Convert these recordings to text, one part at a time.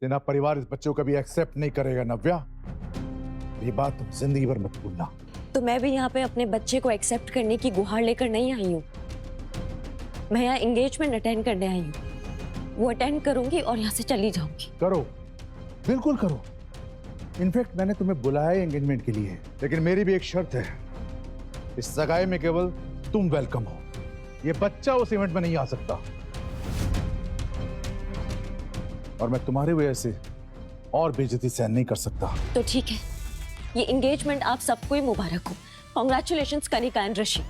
तेरा परिवार इस बच्चे को कभी एक्सेप्ट नहीं करेगा नव्या। ये बात तुम जिंदगी भर मत भूलना। तो मैं भी यहाँ पे अपने बच्चे को एक्सेप्ट करने की गुहार लेकर नहीं आई हूँ। मैं यहाँ एंगेजमेंट अटेंड करने आई हूँ। वो अटेंड करूंगी और यहाँ से चली जाऊंगी। करो, बिल्कुल करो। इनफैक्ट मैंने तुम्हें बुलाया है एंगेजमेंट के लिए, लेकिन मेरी भी एक शर्त है। इस सगाई में केवल तुम वेलकम हो। ये बच्चा उस इवेंट में नहीं आ सकता। और मैं तुम्हारी वजह से और बेइज्जती सहन नहीं कर सकता। तो ठीक है, ये एंगेजमेंट आप सबको ही मुबारक हो। कांग्रेचुलेशंस कनिका एंड ऋषि।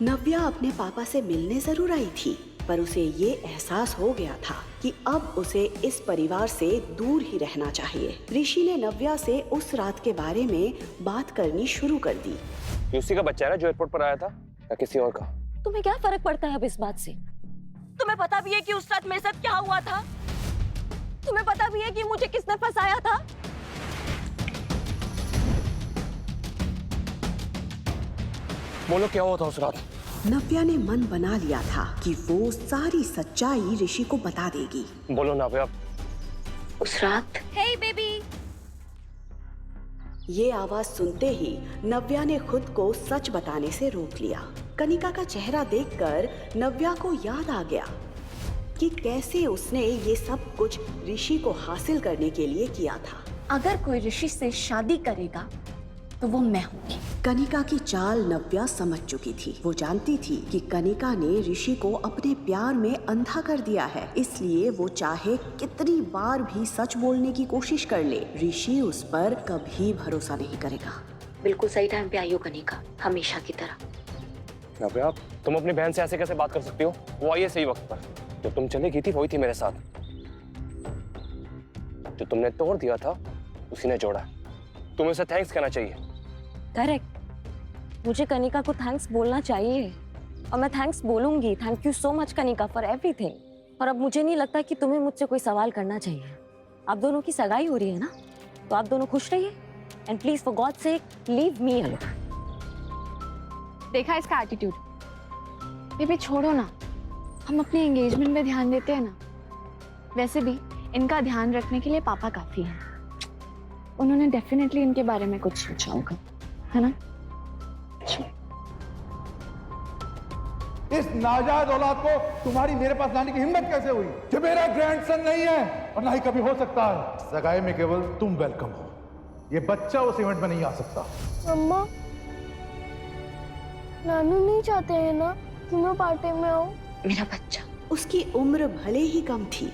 नव्या अपने पापा से मिलने जरूर आई थी, पर उसे ये एहसास हो गया था कि अब उसे इस परिवार से दूर ही रहना चाहिए। ऋषि ने नव्या से उस रात के बारे में बात करनी शुरू कर दी। ये उसी का बच्चा है ना जो एयरपोर्ट पर आया था, या किसी और का? तुम्हें क्या फर्क पड़ता है अब इस बात से? तुम्हें पता भी है कि उस रात मेरे साथ क्या हुआ था? तुम्हें पता भी है कि मुझे किसने फंसाया था? बोलो क्या हुआ था उस रात? नव्या ने मन बना लिया था कि वो सारी सच्चाई ऋषि को बता देगी। बोलो नव्या। उस रात हे बेबी। ये आवाज सुनते ही नव्या ने खुद को सच बताने से रोक लिया। कनिका का चेहरा देखकर नव्या को याद आ गया कि कैसे उसने ये सब कुछ ऋषि को हासिल करने के लिए किया था। अगर कोई ऋषि से शादी करेगा तो वो मैं होंगी। कनिका की चाल नव्या समझ चुकी थी। वो जानती थी कि कनिका ने ऋषि को अपने प्यार में अंधा कर दिया है, इसलिए वो चाहे कितनी बार भी सच बोलने की कोशिश कर ले, ऋषि उस पर कभी भरोसा नहीं करेगा। बिल्कुल सही टाइम पे आई हो कनिका, हमेशा की तरह। नव्या, तुम अपनी बहन से ऐसे कैसे बात कर सकती हो? वो आई है सही वक्त पर। जो तुम चली गई थी वही थी मेरे साथ। जो तुमने तोड़ दिया था उसी ने जोड़ा। तुम्हें उसे थैंक्स कहना चाहिए। करेक्ट, मुझे कनिका को थैंक्स बोलना चाहिए और मैं थैंक्स बोलूंगी। Thank you so much Kanika for everything. और अब मुझे नहीं लगता कि तुम्हें मुझसे कोई सवाल करना चाहिए। आप दोनों की सगाई हो रही है ना, तो आप दोनों खुश रहिए and please for God sake leave me alone. देखा इसका एटीट्यूड। बेबी छोड़ो ना, हम अपने एंगेजमेंट में ध्यान देते हैं ना। वैसे भी इनका ध्यान रखने के लिए पापा काफी हैं। उन्होंने डेफिनेटली इनके बारे में कुछ सोचा होगा, है ना? इस नाजायज औलाद को तुम्हारी मेरे पास लाने की हिम्मत कैसे हुई? जो मेरा ग्रैंडसन नहीं है और ना ही कभी हो सकता है। सगाई में केवल तुम वेलकम हो। ये बच्चा उस इवेंट में नहीं आ सकता। मम्मा, नानू नहीं चाहते हैं ना कि मैं पार्टी में आऊं? मेरा बच्चा। उसकी उम्र भले ही कम थी,